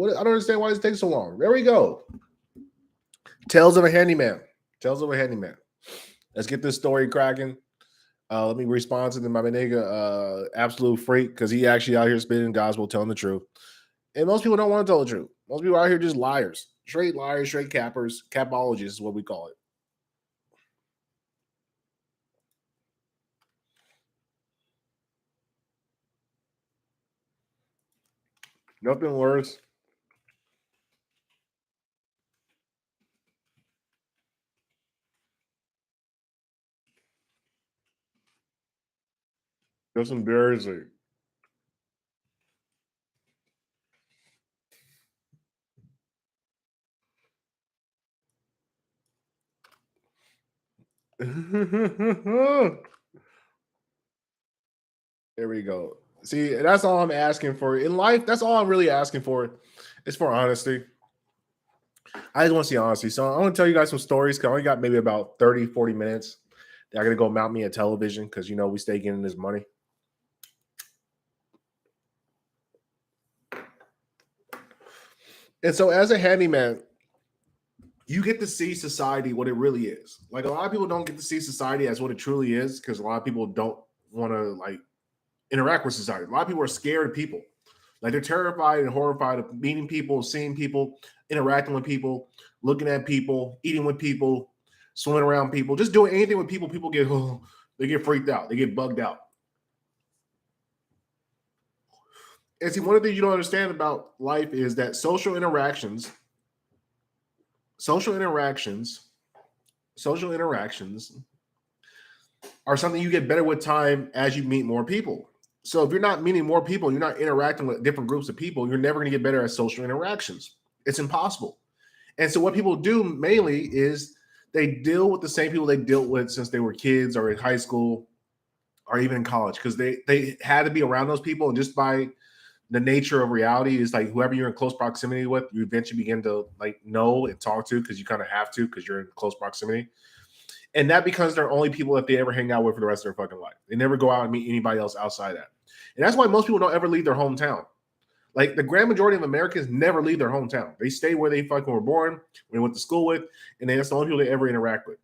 What? I don't understand why this takes so long. There we go. Tales of a Handyman. Tales of a Handyman. Let's get this story cracking. Let me respond to my nigga, Absolute Freak, because he actually out here spitting gospel, telling the truth. And most people don't want to tell the truth. Most people out here just liars. Straight liars, straight cappers. Capologists is what we call it. Nothing worse. That's embarrassing. There we go. See, that's all I'm asking for in life. That's all I'm really asking for. Is for honesty. I just want to see honesty. So I want to tell you guys some stories because I only got maybe about 30, 40 minutes. I got to go mount me a television because, you know, we stay getting this money. And so as a handyman, you get to see society what it really is. Like a lot of people don't get to see society as what it truly is because a lot of people don't want to like interact with society. A lot of people are scared of people. Like they're terrified and horrified of meeting people, seeing people, interacting with people, looking at people, eating with people, swimming around people, just doing anything with people. People get they get freaked out, they get bugged out. And see, one of the things you don't understand about life is that social interactions are something you get better with time as you meet more people. So if you're not meeting more people, you're not interacting with different groups of people, you're never going to get better at social interactions. It's impossible. And so what people do mainly is they deal with the same people they dealt with since they were kids or in high school or even in college because they had to be around those people. And just by the nature of reality is like whoever you're in close proximity with, you eventually begin to like know and talk to because you kind of have to because you're in close proximity. And that becomes their only people that they ever hang out with for the rest of their fucking life. They never go out and meet anybody else outside that. And that's why most people don't ever leave their hometown. Like the grand majority of Americans never leave their hometown. They stay where they fucking were born, when they went to school with, and that's the only people they ever interact with.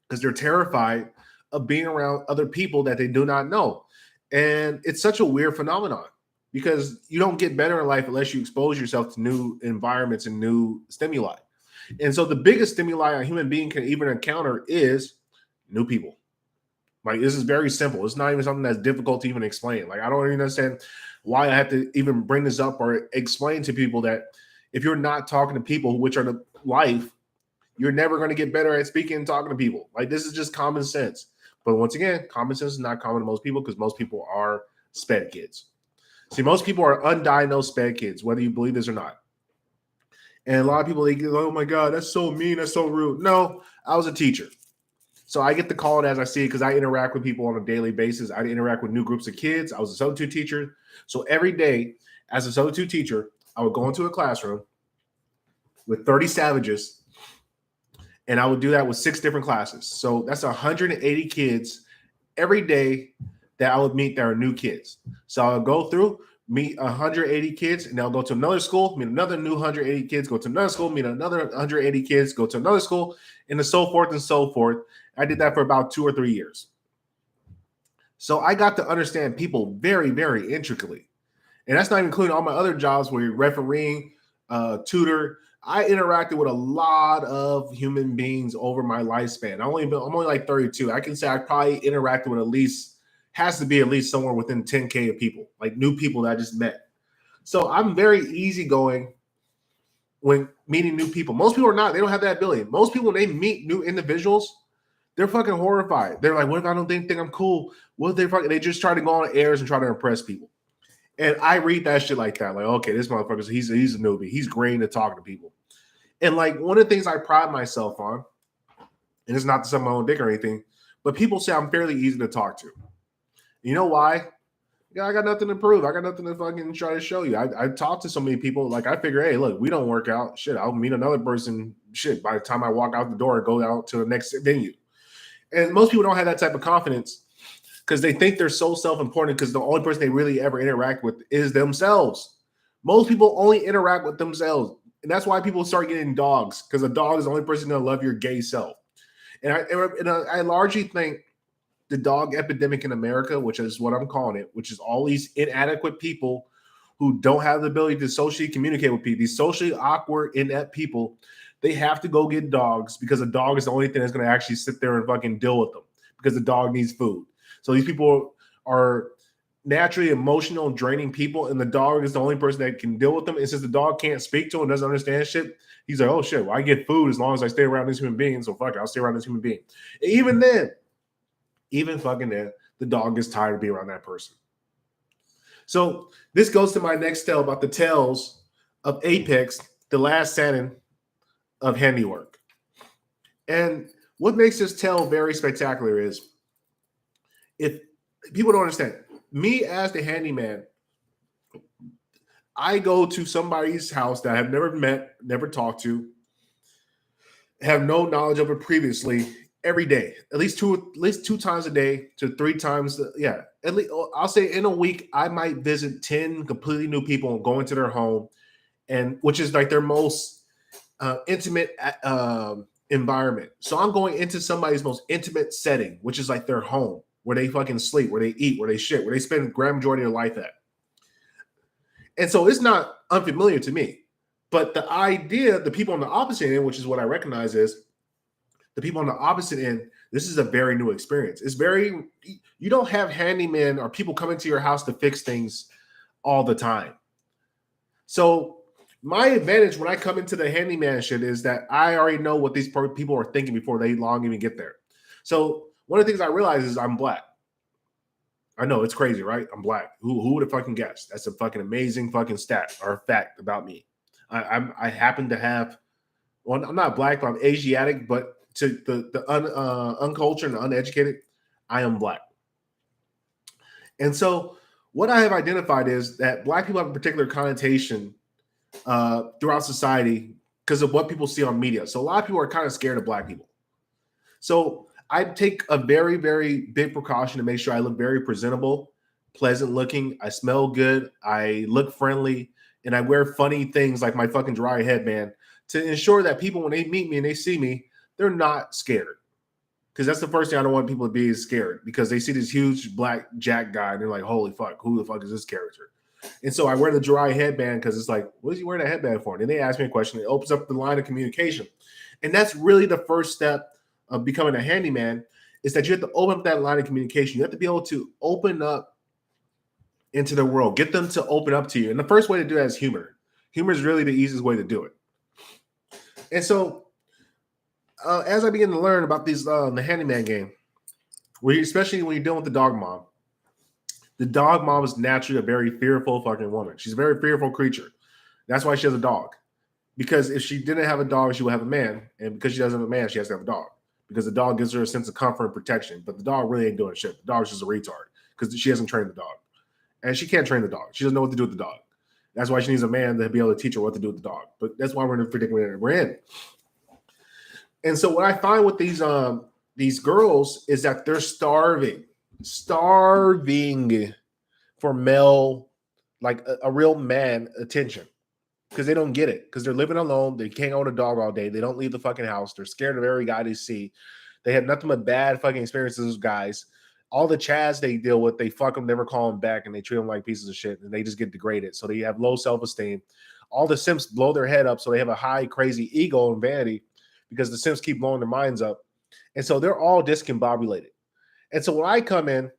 Because they're terrified of being around other people that they do not know. And it's such a weird phenomenon because you don't get better in life unless you expose yourself to new environments and new stimuli. And so the biggest stimuli a human being can even encounter is new people. Like this is very simple. It's not even something that's difficult to even explain. Like I don't even understand why I have to even bring this up or explain to people that if you're not talking to people, which are the life, you're never going to get better at speaking and talking to people. Like this is just common sense. But once again, common sense is not common to most people because most people are sped kids. See, most people are undiagnosed sped kids, whether you believe this or not. And a lot of people, they go, oh my God, that's so mean. That's so rude. No, I was a teacher. So I get to call it as I see it because I interact with people on a daily basis. I interact with new groups of kids. I was a substitute teacher. So every day as a substitute teacher, I would go into a classroom with 30 savages and I would do that with 6 different classes. So that's 180 kids every day that I would meet that are new kids. So I'll go through, meet 180 kids, and they'll go to another school, meet another new 180 kids, go to another school, meet another 180 kids, go to another school, and so forth and so forth. I did that for about 2 or 3 years. So I got to understand people very, very intricately. And that's not even including all my other jobs where you're refereeing, tutor. I interacted with a lot of human beings over my lifespan. I'm only like 32. I can say I probably interacted with has to be at least somewhere within 10K of people, like new people that I just met. So I'm very easygoing when meeting new people. Most people are not. They don't have that ability. Most people, when they meet new individuals, they're fucking horrified. They're like, what if I don't think I'm cool? What if they just try to go on airs and try to impress people? And I read that shit like that. Like, okay, this motherfucker, he's a newbie. He's green to talking to people. And like one of the things I pride myself on, and it's not to suck my own dick or anything, but people say I'm fairly easy to talk to. You know why? Yeah, I got nothing to prove. I got nothing to fucking try to show you. I talk to so many people. Like I figure, hey, look, we don't work out. Shit, I'll meet another person. Shit, by the time I walk out the door and go out to the next venue. And most people don't have that type of confidence because they think they're so self-important because the only person they really ever interact with is themselves. Most people only interact with themselves. And that's why people start getting dogs, because a dog is the only person going to love your gay self. And I largely think the dog epidemic in America, which is what I'm calling it, which is all these inadequate people who don't have the ability to socially communicate with people, these socially awkward, inept people, they have to go get dogs because a dog is the only thing that's going to actually sit there and fucking deal with them because the dog needs food. So these people are naturally emotional, draining people, and the dog is the only person that can deal with them. And since the dog can't speak to him, doesn't understand shit, he's like, oh shit, well, I get food as long as I stay around this human being. So fuck it, I'll stay around this human being. And even fucking then, the dog gets tired of being around that person. So this goes to my next tale about the tales of Apex, the last Sannin of Handywork. And what makes this tale very spectacular is, if people don't understand, me as the handyman, I go to somebody's house that I have never met, never talked to, have no knowledge of it previously, every day, at least two times a day to 3 times. At least I'll say in a week, I might visit 10 completely new people and go into their home, and which is like their most intimate environment. So I'm going into somebody's most intimate setting, which is like their home, where they fucking sleep, where they eat, where they shit, where they spend the grand majority of their life at. And so it's not unfamiliar to me. But the idea, the people on the opposite end, which is what I recognize, is the people on the opposite end, this is a very new experience. You don't have handymen or people coming to your house to fix things all the time. So my advantage when I come into the handyman shit is that I already know what these people are thinking before they long even get there. So one of the things I realize is I'm black. I know it's crazy, right? I'm black. Who would have fucking guessed? That's a fucking amazing fucking stat or fact about me. I happen to have, well, I'm not black, but I'm Asiatic, but to the uncultured and uneducated, I am black. And so what I have identified is that black people have a particular connotation throughout society because of what people see on media. So a lot of people are kind of scared of black people. So I take a very, very big precaution to make sure I look very presentable, pleasant looking. I smell good. I look friendly. And I wear funny things like my fucking dry headband to ensure that people, when they meet me and they see me, they're not scared. Because that's the first thing I don't want people to be, is scared, because they see this huge black jack guy and they're like, holy fuck, who the fuck is this character? And so I wear the dry headband because it's like, what is he wearing a headband for? And then they ask me a question. It opens up the line of communication. And that's really the first step of becoming a handyman, is that you have to open up that line of communication. You have to be able to open up into the world, get them to open up to you. And the first way to do that is humor. Humor is really the easiest way to do it. And so as I begin to learn about these the handyman game, especially when you're dealing with the dog mom is naturally a very fearful fucking woman. She's a very fearful creature. That's why she has a dog. Because if she didn't have a dog, she would have a man. And because she doesn't have a man, she has to have a dog. Because the dog gives her a sense of comfort and protection. But the dog really ain't doing shit. The dog's just a retard because she hasn't trained the dog. And she can't train the dog. She doesn't know what to do with the dog. That's why she needs a man to be able to teach her what to do with the dog. But that's why we're in the predicament that we're in. And so what I find with these girls is that they're starving for male, like a real man attention, because they don't get it, because they're living alone. They can't own a dog all day. They don't leave the fucking house. They're scared of every guy they see. They have nothing but bad fucking experiences with guys. All the chads they deal with, they fuck them, never call them back, and they treat them like pieces of shit, and they just get degraded. So they have low self-esteem. All the simps blow their head up, so they have a high, crazy ego and vanity, because the simps keep blowing their minds up. And so they're all discombobulated. And so when I come in,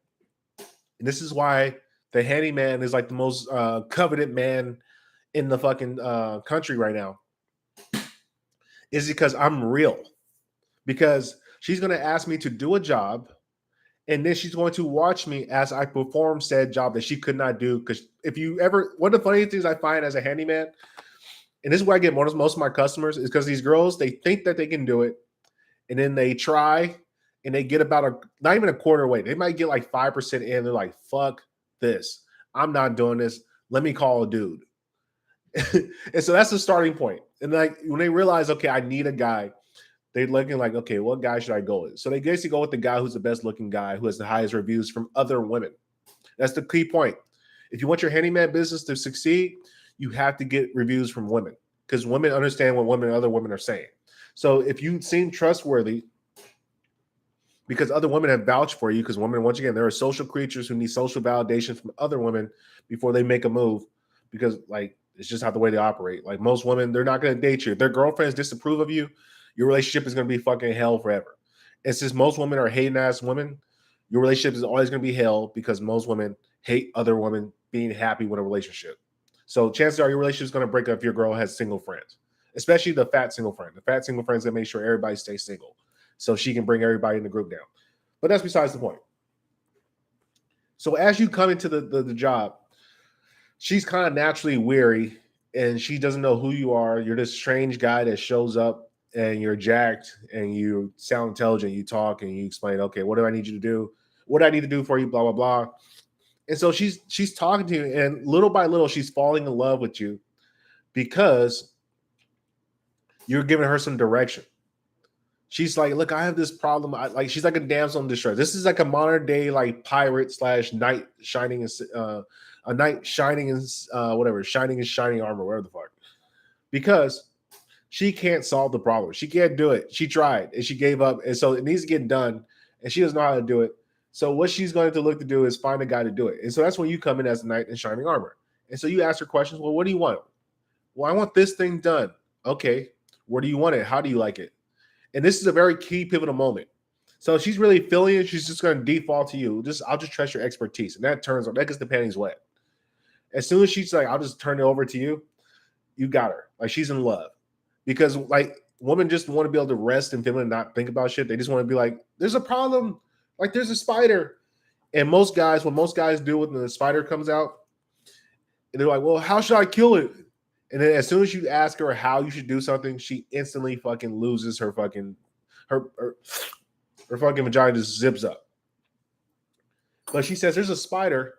and this is why the handyman is like the most coveted man in the fucking country right now, is because I'm real. Because she's going to ask me to do a job, and then she's going to watch me as I perform said job that she could not do. Because one of the funny things I find as a handyman, and this is where I get most of my customers, is because these girls, they think that they can do it, and then they try, and they get about not even a quarter way. They might get like 5% in. They're like, fuck this. I'm not doing this. Let me call a dude. And so that's the starting point. And like when they realize, okay, I need a guy, they're looking like, okay, what guy should I go with? So they basically go with the guy who's the best looking guy, who has the highest reviews from other women. That's the key point. If you want your handyman business to succeed, you have to get reviews from women because women understand what other women are saying. So if you seem trustworthy, because other women have vouched for you, because women, once again, there are social creatures who need social validation from other women before they make a move, because like it's just how the way they operate. Like most women, they're not going to date you. If their girlfriends disapprove of you, your relationship is going to be fucking hell forever. And since most women are hating ass women, your relationship is always going to be hell because most women hate other women being happy with a relationship. So chances are your relationship is going to break up if your girl has single friends, especially the fat single friend. The fat single friends that make sure everybody stays single so she can bring everybody in the group down. But that's besides the point. So as you come into the job, she's kind of naturally weary and she doesn't know who you are. You're this strange guy that shows up and you're jacked and you sound intelligent. You talk and you explain, okay, what do I need you to do? What do I need to do for you? Blah, blah, blah. And so she's talking to you, and little by little, she's falling in love with you because you're giving her some direction. She's like, look, I have this problem. She's like a damsel in distress. This is like a modern day like pirate / knight shining a knight shining in whatever, shining in shining armor, whatever the fuck. Because she can't solve the problem. She can't do it. She tried and she gave up, and so it needs to get done, and she doesn't know how to do it. So what she's going to look to do is find a guy to do it. And so that's when you come in as a knight in shining armor. And so you ask her questions. Well, what do you want? Well, I want this thing done. Okay. Where do you want it? How do you like it? And this is a very key pivotal moment. So she's really feeling it. She's just going to default to you. I'll just trust your expertise. And that gets the panties wet. As soon as she's like, I'll just turn it over to you, you got her. Like she's in love. Because like women just want to be able to rest and feel and not think about shit. They just want to be like, there's a problem. Like there's a spider. And what most guys do when the spider comes out, and they're like, well, how should I kill it? And then as soon as you ask her how you should do something, she instantly fucking loses her fucking her fucking vagina just zips up. But she says there's a spider,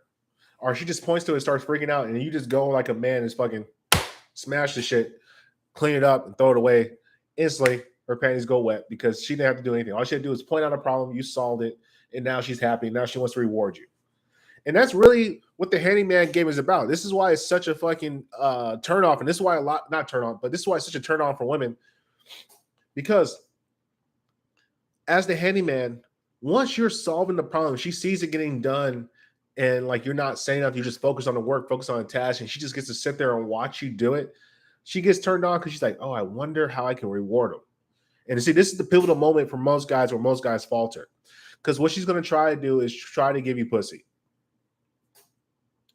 or she just points to it and starts freaking out, and you just go like a man and just fucking smash the shit, clean it up, and throw it away. Instantly, her panties go wet because she didn't have to do anything. All she had to do is point out a problem, you solved it, and now she's happy. Now she wants to reward you. And that's really what the handyman game is about. This is why it's such a fucking turn off. And this is why this is why it's such a turn on for women. Because as the handyman, once you're solving the problem, she sees it getting done and like you're not saying nothing, you just focus on the work, focus on the task, and she just gets to sit there and watch you do it. She gets turned on because she's like, oh, I wonder how I can reward him. And see, this is the pivotal moment for most guys where most guys falter. Because what she's going to try to do is try to give you pussy.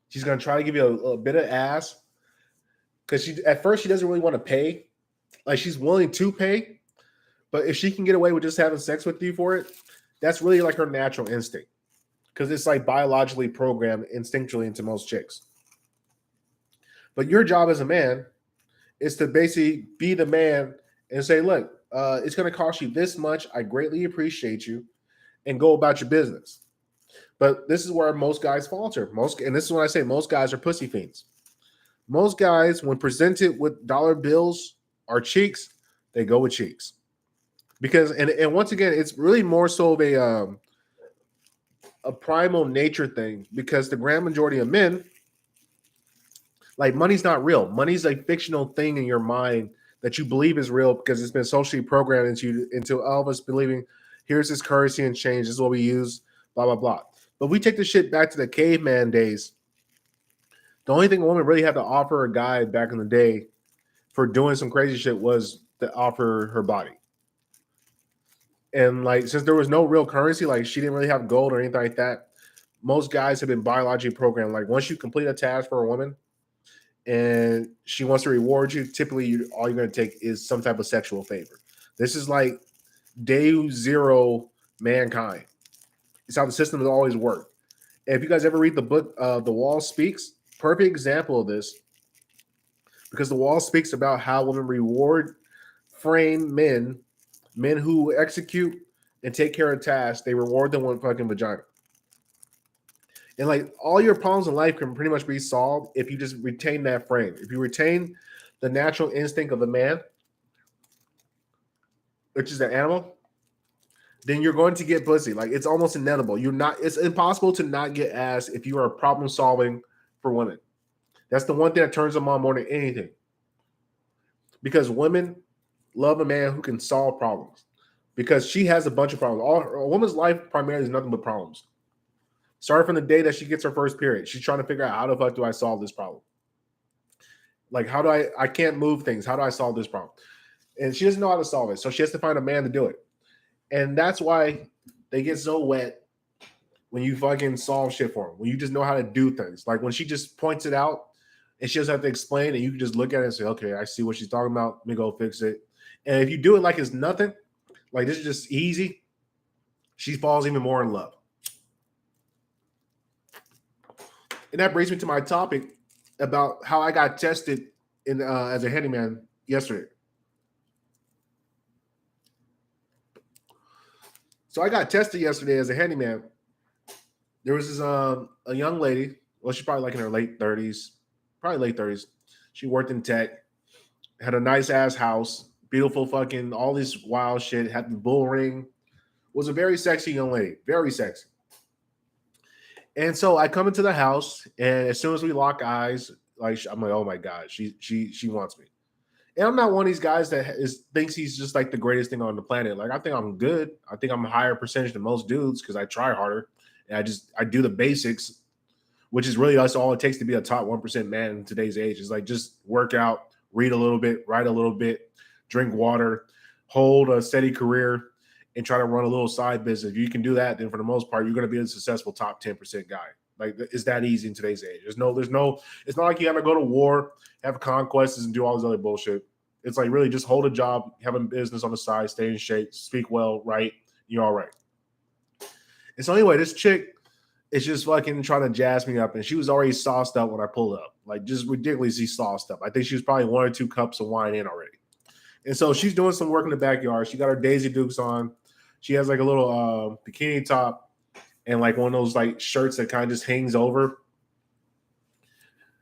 She's going to try to give you a bit of ass because at first she doesn't really want to pay. Like she's willing to pay, but if she can get away with just having sex with you for it, that's really like her natural instinct because it's like biologically programmed instinctually into most chicks. But your job as a man is to basically be the man and say, look, it's going to cost you this much. I greatly appreciate you, and go about your business. But this is where most guys falter. And this is when I say most guys are pussy fiends. Most guys, when presented with dollar bills or cheeks, they go with cheeks. Because and once again, it's really more so of a primal nature thing. Because the grand majority of men, like money's not real. Money's a fictional thing in your mind that you believe is real because it's been socially programmed into all of us believing here's this currency and change. This is what we use. Blah blah blah. But we take the shit back to the caveman days. The only thing a woman really had to offer a guy back in the day for doing some crazy shit was to offer her body. And like, since there was no real currency, like she didn't really have gold or anything like that, most guys have been biologically programmed. Like once you complete a task for a woman and she wants to reward you, typically all you're going to take is some type of sexual favor. This is like day zero mankind. It's how the system has always worked. And if you guys ever read the book, The Wall Speaks, perfect example of this, because The Wall speaks about how women reward frame men who execute and take care of tasks. They reward them with fucking vagina. And like all your problems in life can pretty much be solved if you just retain that frame. If you retain the natural instinct of a man, which is an animal, then you're going to get pussy. Like it's almost inevitable. It's impossible to not get ass if you are problem solving for women. That's the one thing that turns them on more than anything. Because women love a man who can solve problems. Because she has a bunch of problems. A woman's life primarily is nothing but problems. Starting from the day that she gets her first period, she's trying to figure out how the fuck do I solve this problem? Like, how do I can't move things. How do I solve this problem? And she doesn't know how to solve it. So she has to find a man to do it. And that's why they get so wet when you fucking solve shit for them. When you just know how to do things. Like when she just points it out and she doesn't have to explain, and you can just look at it and say, okay, I see what she's talking about. Let me go fix it. And if you do it like it's nothing, like this is just easy, she falls even more in love. And that brings me to my topic about how I got tested in as a handyman yesterday. So I got tested yesterday as a handyman. There was this a young lady. Well, she's probably like in her late 30s, probably late 30s. She worked in tech, had a nice ass house, beautiful fucking all this wild shit. Had the bull ring. Was a very sexy young lady, very sexy. And so I come into the house, and as soon as we lock eyes, like I'm like, oh my god, she wants me. And I'm not one of these guys that thinks he's just like the greatest thing on the planet. Like I think I'm good. I think I'm a higher percentage than most dudes because I try harder and I do the basics, which is really that's all it takes to be a top 1% man in today's age. Is like just work out, read a little bit, write a little bit, drink water, hold a steady career, and try to run a little side business. If you can do that, then for the most part, you're going to be a successful top 10% guy. Like it's that easy in today's age. There's no. It's not like you got to go to war, have conquests, and do all this other bullshit. It's like really just hold a job, have a business on the side, stay in shape, speak well, right? You're all right. And so anyway, this chick is just fucking trying to jazz me up, and she was already sauced up when I pulled up, like just ridiculously sauced up. I think she was probably 1 or 2 cups of wine in already. And so she's doing some work in the backyard. She got her Daisy Dukes on. She has like a little bikini top and like one of those like shirts that kind of just hangs over.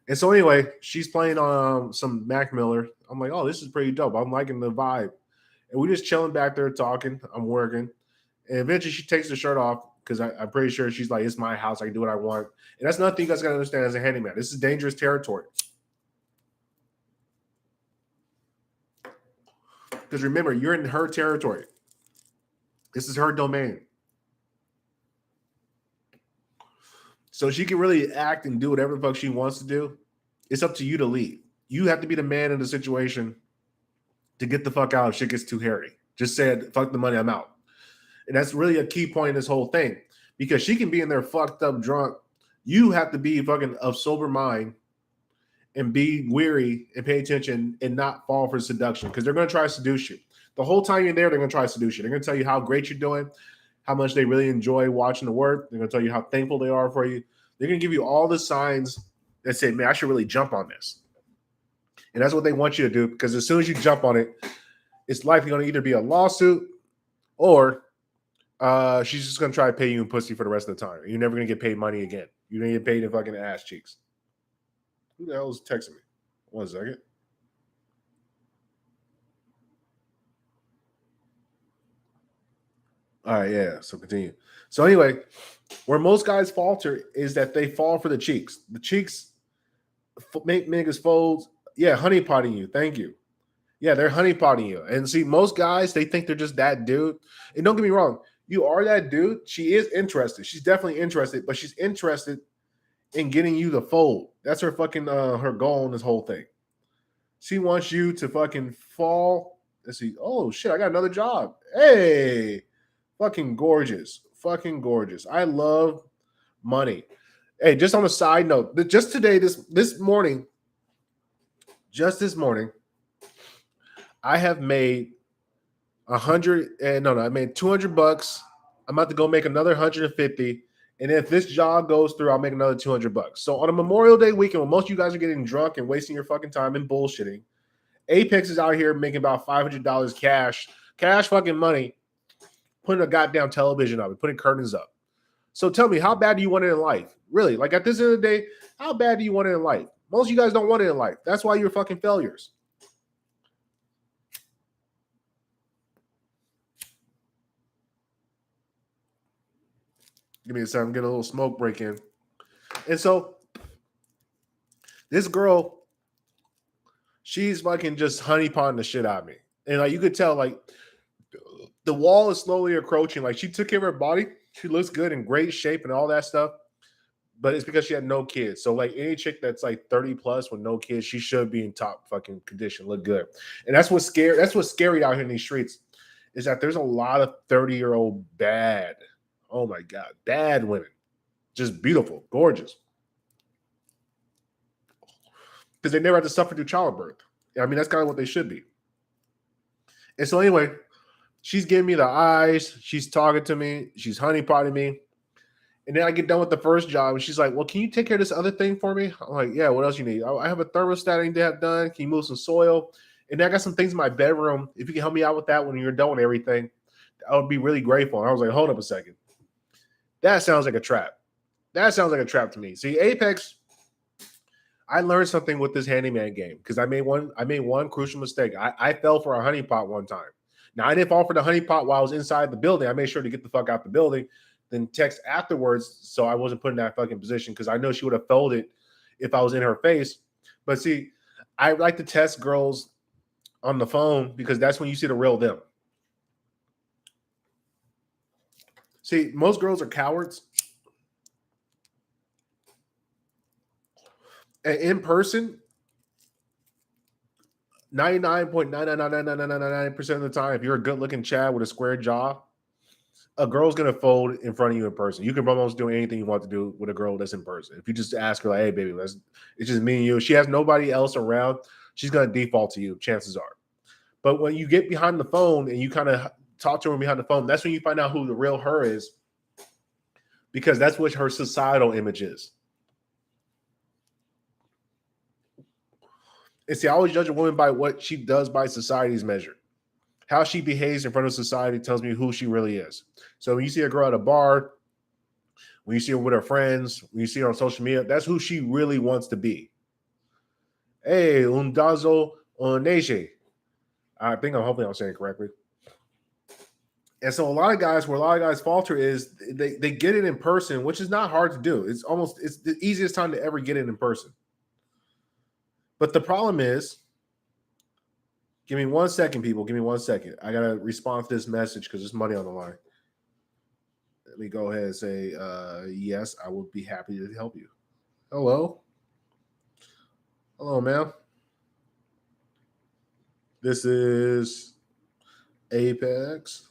And so anyway, she's playing some Mac Miller. I'm like, oh, this is pretty dope. I'm liking the vibe. And we just chilling back there talking. I'm working. And eventually she takes the shirt off because I'm pretty sure she's like, it's my house. I can do what I want. And that's nothing you guys got to understand as a handyman. This is dangerous territory. Because remember, you're in her territory. This is her domain. So she can really act and do whatever the fuck she wants to do. It's up to you to lead. You have to be the man in the situation to get the fuck out if shit gets too hairy. Just said, fuck the money, I'm out. And that's really a key point in this whole thing. Because she can be in there fucked up drunk. You have to be fucking of sober mind and be weary and pay attention and not fall for seduction. Because they're going to try to seduce you. The whole time you're there, they're going to try to seduce you. They're going to tell you how great you're doing, how much they really enjoy watching the work. They're going to tell you how thankful they are for you. They're going to give you all the signs that say, man, I should really jump on this. And that's what they want you to do, because as soon as you jump on it, it's likely going to either be a lawsuit or she's just going to try to pay you in pussy for the rest of the time. You're never going to get paid money again. You're going to get paid in fucking ass cheeks. Who the hell is texting me? 1 second. All right, yeah. So continue. So anyway, where most guys falter is that they fall for the cheeks. The cheeks make niggas fold. Yeah, honeypotting you. Thank you. Yeah, they're honeypotting you. And see, most guys, they think they're just that dude. And don't get me wrong, you are that dude. She is interested. She's definitely interested, but she's interested in getting you to fold. That's her fucking her goal in this whole thing. She wants you to fucking fall. Let's see. Oh shit, I got another job. Hey, fucking gorgeous. Fucking gorgeous. I love money. Hey, just on a side note, just today, this morning, just this morning, I have made I made $200. I'm about to go make another 150. And if this job goes through, I'll make another $200. So on a Memorial Day weekend, when most of you guys are getting drunk and wasting your fucking time and bullshitting, Apex is out here making about $500 cash fucking money, putting a goddamn television up and putting curtains up. So tell me, how bad do you want it in life? Really? Like at this end of the day, how bad do you want it in life? Most of you guys don't want it in life. That's why you're fucking failures. Give me a second, get a little smoke break in. And so This girl, she's fucking just honeypotting the shit out of me. And like you could tell, like the wall is slowly approaching. Like she took care of her body. She looks good in great shape and all that stuff. But it's because she had no kids. So like any chick that's like 30 plus with no kids, she should be in top fucking condition, look good. And that's what's scary. That's what's scary out here in these streets, is that there's a lot of 30-year-old bad, oh my God, bad women. Just beautiful, gorgeous. Because they never had to suffer through childbirth. I mean, that's kind of what they should be. And so anyway, she's giving me the eyes. She's talking to me. She's honeypotting me. And then I get done with the first job, and she's like, "Well, can you take care of this other thing for me?" I'm like, "Yeah, what else you need?" I have a thermostat I need to have done. Can you move some soil? And then I got some things in my bedroom. If you can help me out with that when you're done with everything, I would be really grateful. And I was like, "Hold up a second. That sounds like a trap. That sounds like a trap to me." See, Apex, I learned something with this handyman game because I made one crucial mistake. I fell for a honeypot one time. Now I didn't fall for the honeypot while I was inside the building. I made sure to get the fuck out the building, then text afterwards so I wasn't put in that fucking position because I know she would have felt it if I was in her face. But see, I like to test girls on the phone because that's when you see the real them. See, most girls are cowards. And in person, 99.9999999% of the time, if you're a good looking Chad with a square jaw, a girl's gonna fold in front of you in person. You can almost do anything you want to do with a girl that's in person. If you just ask her, like, "Hey, baby, it's just me and you." She has nobody else around. She's gonna default to you. Chances are. But when you get behind the phone and you kind of talk to her behind the phone, that's when you find out who the real her is, because that's what her societal image is. And see, I always judge a woman by what she does by society's measure. How she behaves in front of society tells me who she really is. So when you see a girl at a bar, when you see her with her friends, when you see her on social media, that's who she really wants to be. Hey, un dazo oneche. Hopefully I'm saying it correctly. And so a lot of guys, where a lot of guys falter is they get it in person, which is not hard to do. It's the easiest time to ever get it in person. But the problem is, give me 1 second, people. Give me 1 second. I gotta respond to this message because there's money on the line. Let me go ahead and say, yes, I would be happy to help you. Hello. Hello, ma'am. This is Apex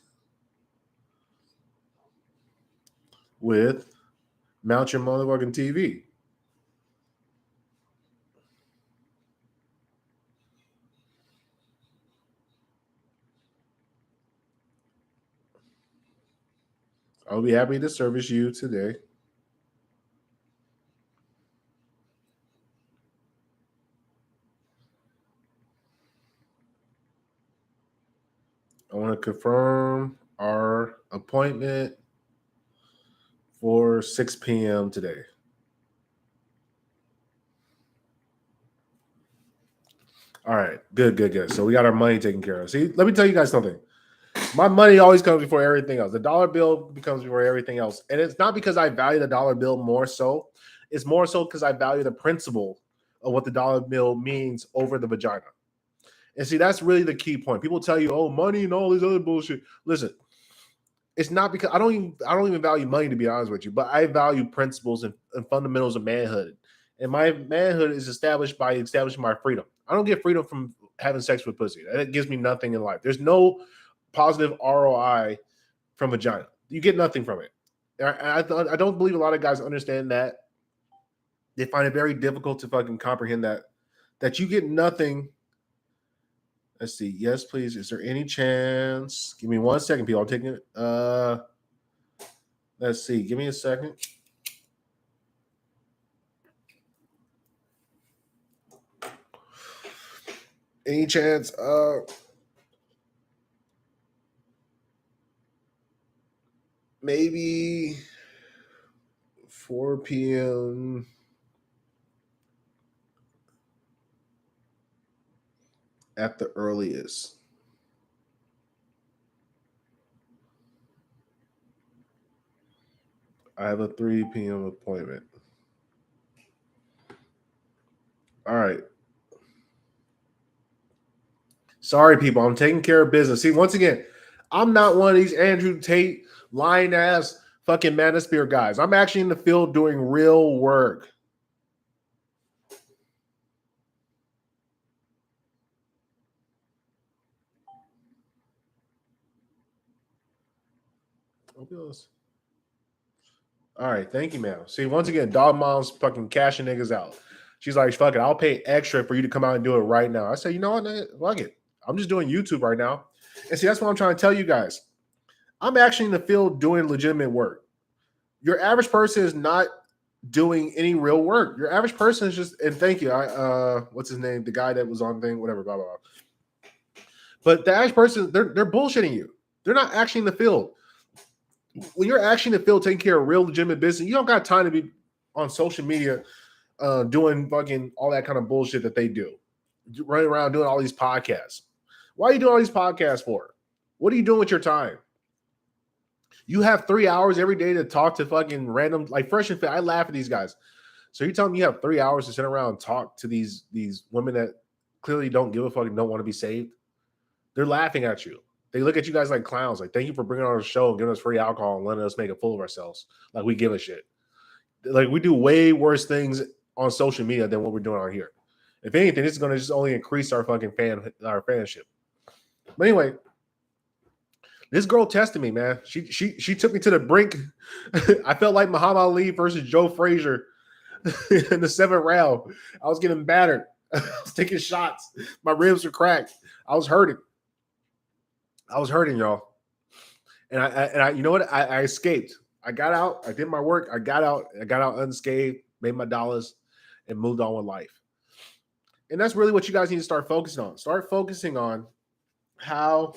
with Mount Your Motherfucking TV. I'll be happy to service you today. I want to confirm our appointment for 6 p.m. today. All right, good. So we got our money taken care of. See, let me tell you guys something. My money always comes before everything else. The dollar bill becomes before everything else. And it's not because I value the dollar bill more so. It's more so because I value the principle of what the dollar bill means over the vagina. And see, that's really the key point. People tell you, "Oh, money and all this other bullshit." Listen, it's not because I don't even value money, to be honest with you, but I value principles and fundamentals of manhood. And my manhood is established by establishing my freedom. I don't get freedom from having sex with pussy. That gives me nothing in life. There's no positive ROI from vagina. You get nothing from it. I don't believe a lot of guys understand that. They find it very difficult to fucking comprehend that you get nothing. Let's see. Yes, please. Is there any chance? Give me 1 second, people. I'm taking it. Let's see. Give me a second. Any chance? Maybe 4 p.m. at the earliest. I have a 3 p.m. appointment. All right. Sorry, people. I'm taking care of business. See, once again, I'm not one of these Andrew Tate lying ass fucking manosphere guys. I'm actually in the field doing real work. All right, thank you, man. See, once again, dog mom's fucking cashing niggas out. She's like, fuck it, I'll pay extra for you to come out and do it right now. I say, you know what, nigga? Fuck it. I'm just doing YouTube right now. And see, that's what I'm trying to tell you guys. I'm actually in the field doing legitimate work. Your average person is not doing any real work. Your average person is just, and thank you. What's his name? The guy that was on thing, whatever, blah, blah, blah. But the average person, they're bullshitting you. They're not actually in the field. When you're actually in the field taking care of real legitimate business, you don't got time to be on social media doing fucking all that kind of bullshit that they do. Running around doing all these podcasts. Why are you doing all these podcasts for? What are you doing with your time? You have 3 hours every day to talk to fucking random, like Fresh and Fit. I laugh at these guys. So you're telling me you have 3 hours to sit around and talk to these women that clearly don't give a fuck and don't want to be saved? They're laughing at you. They look at you guys like clowns. Like, thank you for bringing on our show and giving us free alcohol and letting us make a fool of ourselves. Like, we give a shit. Like, we do way worse things on social media than what we're doing on here. If anything, this is going to just only increase our fucking fanship. But anyway, this girl tested me, man. She took me to the brink. I felt like Muhammad Ali versus Joe Frazier in the 7th round. I was getting battered. I was taking shots. My ribs were cracked. I was hurting. Y'all. And I you know what? I escaped. I got out. I did my work. I got out unscathed, made my dollars, and moved on with life. And that's really what you guys need to start focusing on. Start focusing on how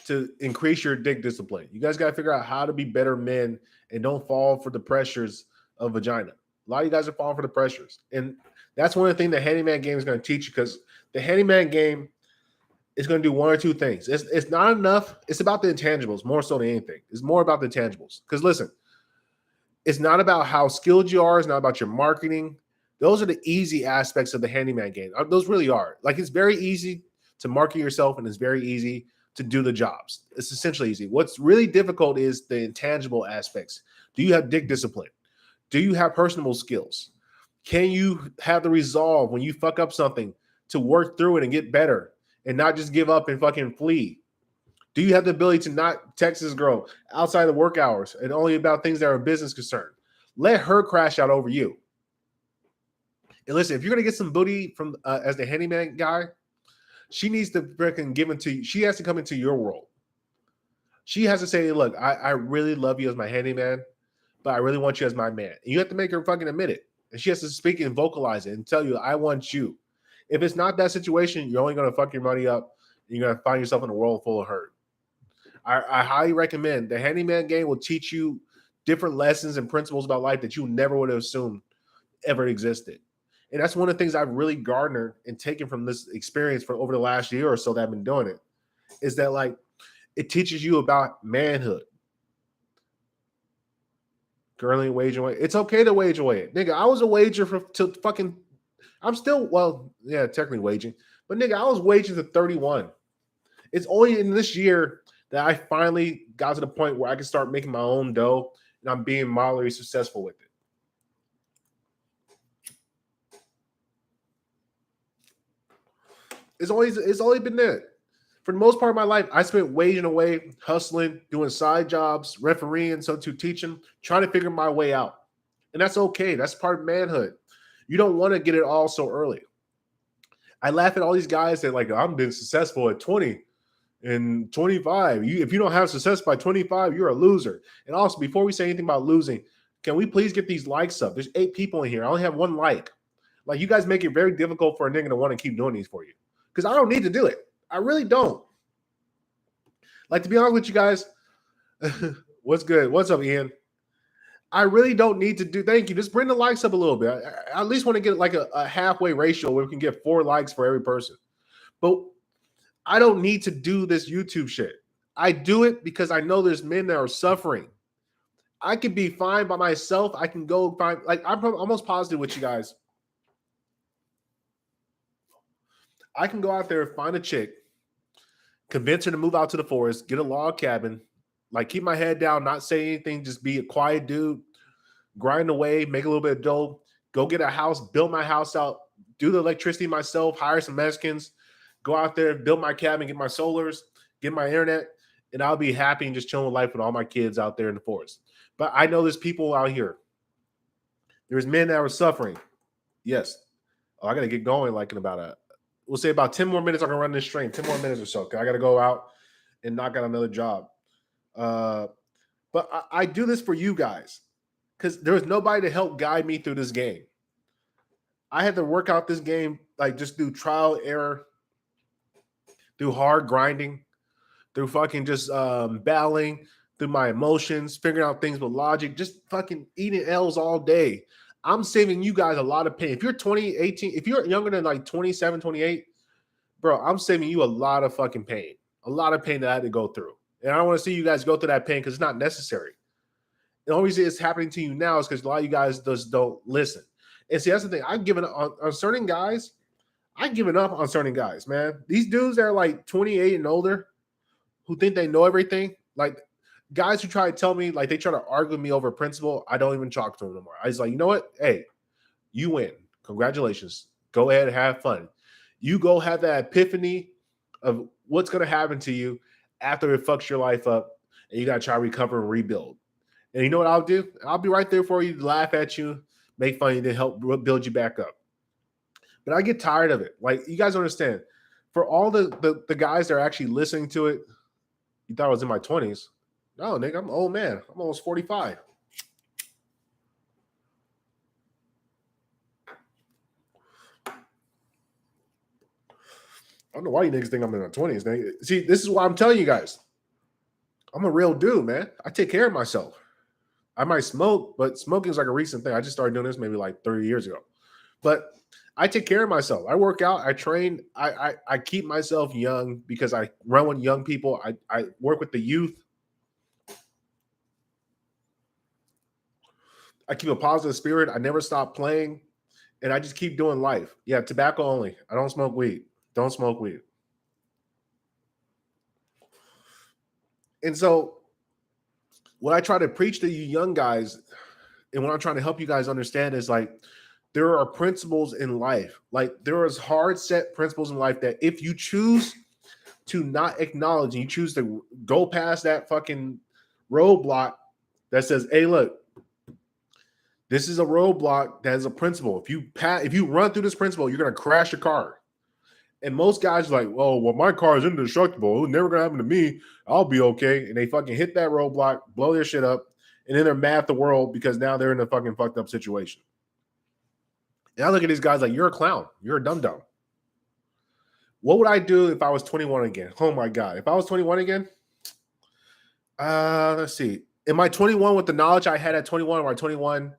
to increase your dick discipline. You guys got to figure out how to be better men and don't fall for the pressures of vagina. A lot of you guys are falling for the pressures. And that's one of the things the handyman game is going to teach you, because the handyman game is going to do one or two things. It's not enough. It's about the intangibles more so than anything. It's more about the intangibles. Because listen, it's not about how skilled you are. It's not about your marketing. Those are the easy aspects of the handyman game. Those really are. Like, it's very easy to market yourself, and it's very easy to do the jobs. It's essentially easy. What's really difficult is the intangible aspects. Do you have dick discipline? Do you have personable skills? Can you have the resolve when you fuck up something to work through it and get better and not just give up and fucking flee? Do you have the ability to not text this girl outside of work hours and only about things that are business concerned? Let her crash out over you. And listen, if you're going to get some booty from as the handyman guy, she needs to freaking give it to you. She has to come into your world. She has to say, look, I really love you as my handyman, but I really want you as my man. And you have to make her fucking admit it. And she has to speak and vocalize it and tell you, I want you. If it's not that situation, you're only going to fuck your money up. And you're going to find yourself in a world full of hurt. I highly recommend the handyman game will teach you different lessons and principles about life that you never would have assumed ever existed. And that's one of the things I've really garnered and taken from this experience for over the last year or so that I've been doing it, is that, like, it teaches you about manhood. Currently waging away. It's okay to wage away. Nigga, I was a wager to fucking, I'm still, well, yeah, technically waging. But nigga, I was waging to 31. It's only in this year that I finally got to the point where I can start making my own dough and I'm being moderately successful with it. It's only been that. For the most part of my life, I spent waging away, hustling, doing side jobs, refereeing, so to teaching, trying to figure my way out. And that's okay. That's part of manhood. You don't want to get it all so early. I laugh at all these guys that, like, I'm being successful at 20 and 25. If you don't have success by 25, you're a loser. And also, before we say anything about losing, can we please get these likes up? There's 8 people in here. I only have 1 like. Like, you guys make it very difficult for a nigga to want to keep doing these for you. Because I don't need to do it. I really don't. Like, to be honest with you guys, what's good? What's up, Ian? I really don't need to do. Thank you. Just bring the likes up a little bit. I at least want to get like a halfway ratio where we can get 4 likes for every person. But I don't need to do this YouTube shit. I do it because I know there's men that are suffering. I could be fine by myself. I can go find, like, I'm almost positive with you guys. I can go out there, find a chick, convince her to move out to the forest, get a log cabin, like keep my head down, not say anything, just be a quiet dude, grind away, make a little bit of dough, go get a house, build my house out, do the electricity myself, hire some Mexicans, go out there, build my cabin, get my solars, get my internet, and I'll be happy and just chilling with life with all my kids out there in the forest. But I know there's people out here. There's men that are suffering. Yes. Oh, I got to get going like in we'll say about 10 more minutes. I can run this stream, 10 more minutes or so. I got to go out and knock out another job. But I do this for you guys because there was nobody to help guide me through this game. I had to work out this game like just through trial, error, through hard grinding, through fucking just battling, through my emotions, figuring out things with logic, just fucking eating L's all day. I'm saving you guys a lot of pain. If you're 20, 18, if you're younger than like 27, 28, bro, I'm saving you a lot of fucking pain. A lot of pain that I had to go through. And I don't want to see you guys go through that pain because it's not necessary. The only reason it's happening to you now is because a lot of you guys just don't listen. And see, that's the thing. I've given up on certain guys. I've given up on certain guys, man. These dudes that are like 28 and older who think they know everything, like guys who try to tell me, like they try to argue with me over principle, I don't even talk to them anymore. I was like, you know what? Hey, you win. Congratulations. Go ahead and have fun. You go have that epiphany of what's going to happen to you after it fucks your life up and you got to try to recover and rebuild. And you know what I'll do? I'll be right there for you, laugh at you, make fun of you, to help build you back up. But I get tired of it. Like, you guys understand, for all the guys that are actually listening to it, you thought I was in my 20s. No, nigga, I'm an old man. I'm almost 45. I don't know why you niggas think I'm in my 20s. Nigga. See, this is why I'm telling you guys. I'm a real dude, man. I take care of myself. I might smoke, but smoking is like a recent thing. I just started doing this maybe like 30 years ago. But I take care of myself. I work out. I train. I keep myself young because I run with young people. I work with the youth. I keep a positive spirit. I never stop playing. And I just keep doing life. Yeah, tobacco only. I don't smoke weed. Don't smoke weed. And so what I try to preach to you young guys and what I'm trying to help you guys understand is like there are principles in life. Like there is hard set principles in life that if you choose to not acknowledge and you choose to go past that fucking roadblock that says, hey, look, this is a roadblock that is a principle. If you run through this principle, you're going to crash your car. And most guys are like, well, my car is indestructible. It's never going to happen to me. I'll be okay. And they fucking hit that roadblock, blow their shit up, and then they're mad at the world because now they're in a fucking fucked up situation. And I look at these guys like, you're a clown. You're a dum-dum. What would I do if I was 21 again? Oh, my God. If I was 21 again, let's see. Am I 21 with the knowledge I had at 21 or am I 21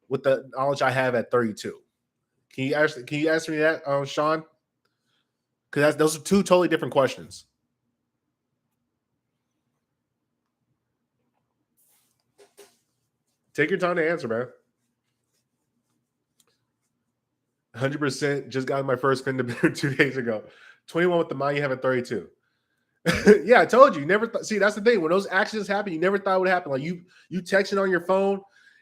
with the knowledge I have at 32? Can you answer me that, Sean? Because those are two totally different questions. Take your time to answer, man. 100% just got my first pin to 2 days ago. 21 with the mind you have at 32. Yeah, I told you. Never see, that's the thing. When those accidents happen, you never thought it would happen. Like you texting on your phone,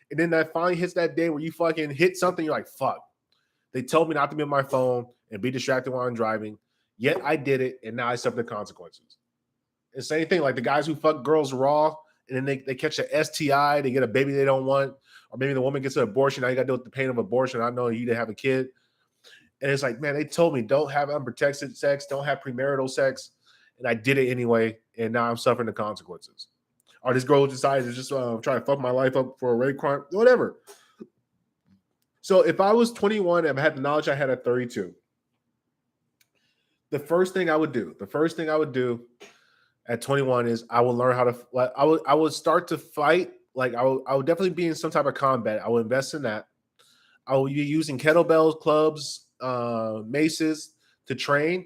and then that finally hits that day where you fucking hit something. You're like, fuck. They told me not to be on my phone and be distracted while I'm driving. Yet I did it, and now I suffer the consequences. And same thing, like the guys who fuck girls raw, and then they catch a STI, they get a baby they don't want, or maybe the woman gets an abortion. Now you got to deal with the pain of abortion. I know you didn't have a kid. And it's like, man, they told me don't have unprotected sex, don't have premarital sex. And I did it anyway, and now I'm suffering the consequences. Or this girl decided to just try to fuck my life up for a rape crime, whatever. So if I was 21 and I had the knowledge I had at 32, the first thing I would do at 21 is I will learn how to. I would start to fight. Like I would definitely be in some type of combat. I will invest in that. I will be using kettlebells, clubs, maces to train.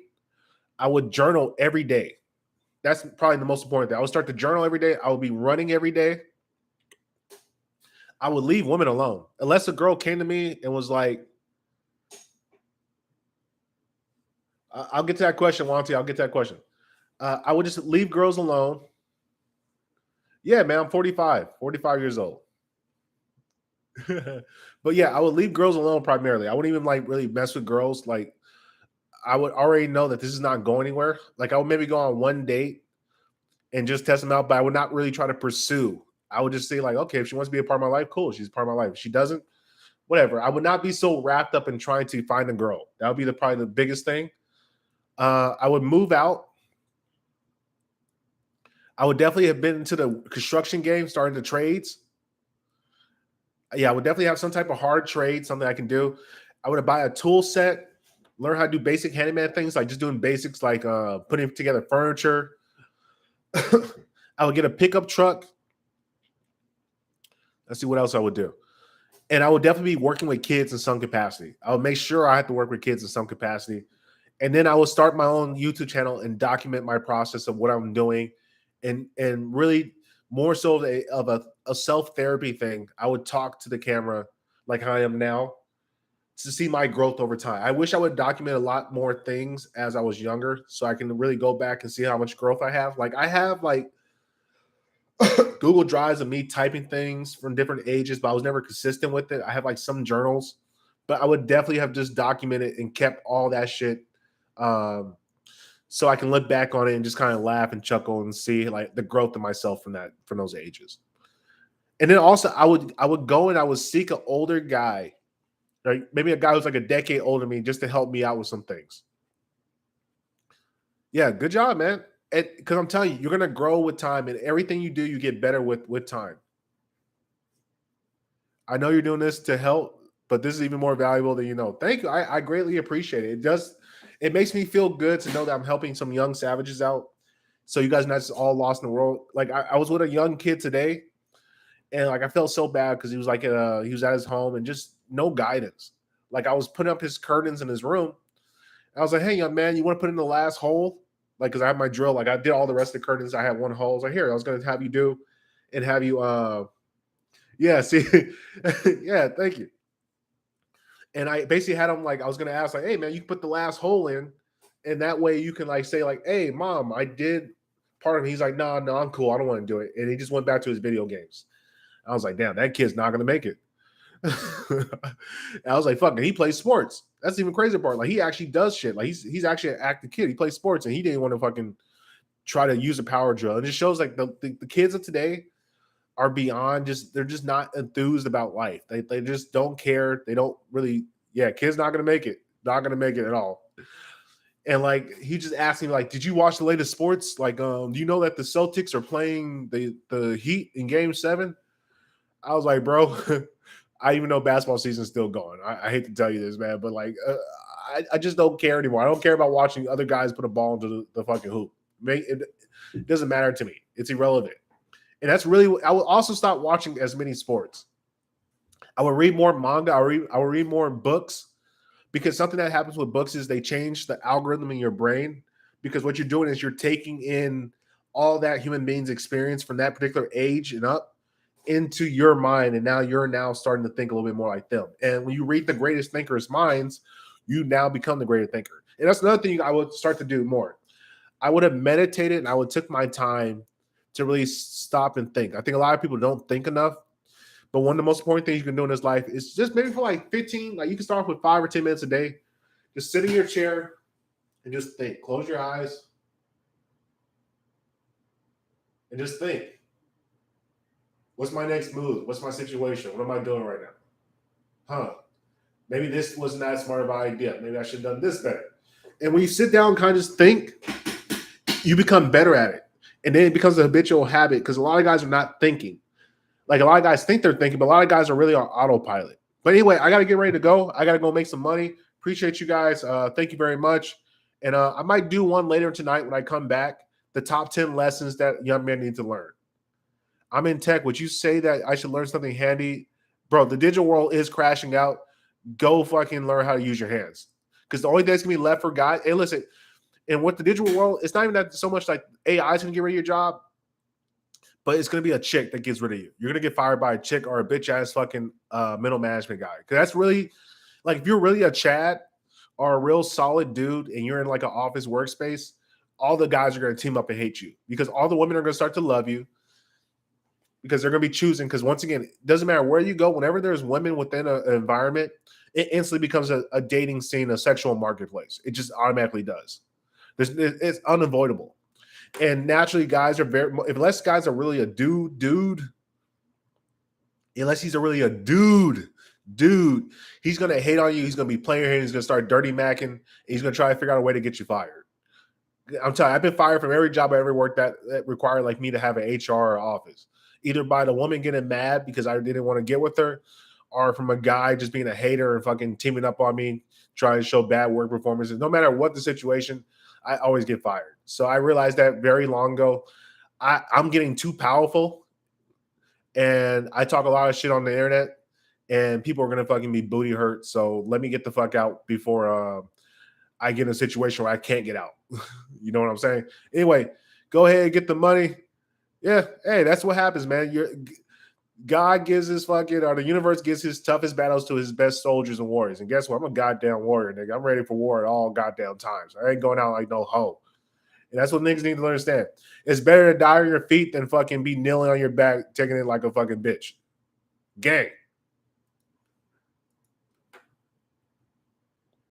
I would journal every day. That's probably the most important thing. I would start to journal every day. I would be running every day. I would leave women alone. Unless a girl came to me and was like, I'll get to that question, Wanty. I'll get to that question. I would just leave girls alone. Yeah, man, I'm 45 years old. But yeah, I would leave girls alone primarily. I wouldn't even like really mess with girls. Like I would already know that this is not going anywhere. Like I would maybe go on one date and just test them out, but I would not really try to pursue. I would just say like, okay, if she wants to be a part of my life, cool. She's a part of my life. If she doesn't, whatever. I would not be so wrapped up in trying to find a girl. That would be probably the biggest thing. I would move out. I would definitely have been into the construction game, starting the trades. Yeah, I would definitely have some type of hard trade, something I can do. I would buy a tool set, learn how to do basic handyman things, like just doing basics like putting together furniture. I would get a pickup truck. Let's see what else I would do. And I would definitely be working with kids in some capacity. I would make sure I have to work with kids in some capacity. And then I would start my own YouTube channel and document my process of what I'm doing. And really more so of a self-therapy thing. I would talk to the camera like I am now to see my growth over time. I wish I would document a lot more things as I was younger so I can really go back and see how much growth I have. Like I have like Google Drives of me typing things from different ages, but I was never consistent with it. I have like some journals, but I would definitely have just documented and kept all that shit. So I can look back on it and just kind of laugh and chuckle and see like the growth of myself from those ages. And then also I would go and I would seek an older guy, like maybe a guy who's like a decade older than me, just to help me out with some things. Yeah, good job, man. Because I'm telling you, you're gonna grow with time, and everything you do, you get better with time. I know you're doing this to help, but this is even more valuable than you know. Thank you. I greatly appreciate it. It makes me feel good to know that I'm helping some young savages out. So you guys not just all lost in the world. Like I was with a young kid today, and like I felt so bad because he was like he was at his home and just no guidance. Like I was putting up his curtains in his room. I was like, hey young man, you want to put in the last hole? Like, because I have my drill, like I did all the rest of the curtains. I had one hole. I was like, here, I was gonna have you do and have you yeah, see, yeah, thank you. And I basically had him like, I was gonna ask, like, hey man, you can put the last hole in, and that way you can like say, like, hey mom, I did part of it. He's like, no, I'm cool, I don't want to do it. And he just went back to his video games. I was like, damn, that kid's not gonna make it. I was like, fuck it, he plays sports. That's the even crazier part. Like he actually does shit. Like he's actually an active kid. He plays sports and he didn't want to fucking try to use a power drill. It just shows like the kids of today are beyond they're just not enthused about life. They just don't care. They don't really, yeah, kid's not gonna make it. Not gonna make it at all. And like he just asked me, like, did you watch the latest sports? Like, do you know that the Celtics are playing the Heat in game 7? I was like, bro, I even know basketball season's still going. I hate to tell you this, man, but like I just don't care anymore. I don't care about watching other guys put a ball into the fucking hoop. It doesn't matter to me. It's irrelevant. And that's really, I will also stop watching as many sports. I will read more manga. I will read more books, because something that happens with books is they change the algorithm in your brain, because what you're doing is you're taking in all that human beings experience from that particular age and up into your mind. And now you're now starting to think a little bit more like them. And when you read the greatest thinkers' minds, you now become the greater thinker. And that's another thing I would start to do more. I would have meditated and I would took my time to really stop and think. I think a lot of people don't think enough. But one of the most important things you can do in this life is just maybe for like 15, like you can start off with 5 or 10 minutes a day. Just sit in your chair and just think. Close your eyes and just think. What's my next move? What's my situation? What am I doing right now? Huh. Maybe this wasn't that smart of an idea. Maybe I should have done this better. And when you sit down and kind of just think, you become better at it. And then it becomes a habitual habit, because a lot of guys are not thinking. Like a lot of guys think they're thinking, but a lot of guys are really on autopilot. But anyway, I got to get ready to go. I got to go make some money. Appreciate you guys. Thank you very much. And I might do one later tonight when I come back. The top 10 lessons that young men need to learn. I'm in tech. Would you say that I should learn something handy? Bro, the digital world is crashing out. Go fucking learn how to use your hands. Because the only thing that's going to be left for guys, hey, listen, and with the digital world, it's not even that so much like AI is going to get rid of your job, but it's going to be a chick that gets rid of you. You're going to get fired by a chick or a bitch ass fucking middle management guy. Because that's really, like, if you're really a Chad are a real solid dude and you're in like an office workspace, all the guys are going to team up and hate you because all the women are going to start to love you because they're going to be choosing. Because once again, it doesn't matter where you go, whenever there's women within an environment, it instantly becomes a dating scene, a sexual marketplace. It just automatically does. It's unavoidable. And naturally, guys are unless guys are really a dude, unless he's really a dude, he's gonna hate on you. He's gonna be playing here. He's gonna start dirty macking. He's gonna try to figure out a way to get you fired. I'm telling you, I've been fired from every job I ever worked at that required like me to have an HR or office, either by the woman getting mad because I didn't want to get with her, or from a guy just being a hater and fucking teaming up on me, trying to show bad work performances. No matter what the situation, I always get fired. So I realized that very long ago. I'm getting too powerful, and I talk a lot of shit on the internet, and people are gonna fucking be booty hurt. So let me get the fuck out before I get in a situation where I can't get out. You know what I'm saying? Anyway, go ahead, get the money. Yeah, hey, that's what happens, man. God gives his fucking, or the universe gives his toughest battles to his best soldiers and warriors. And guess what? I'm a goddamn warrior, nigga. I'm ready for war at all goddamn times. I ain't going out like no hoe. And that's what niggas need to understand. It's better to die on your feet than fucking be kneeling on your back, taking it like a fucking bitch. Gang.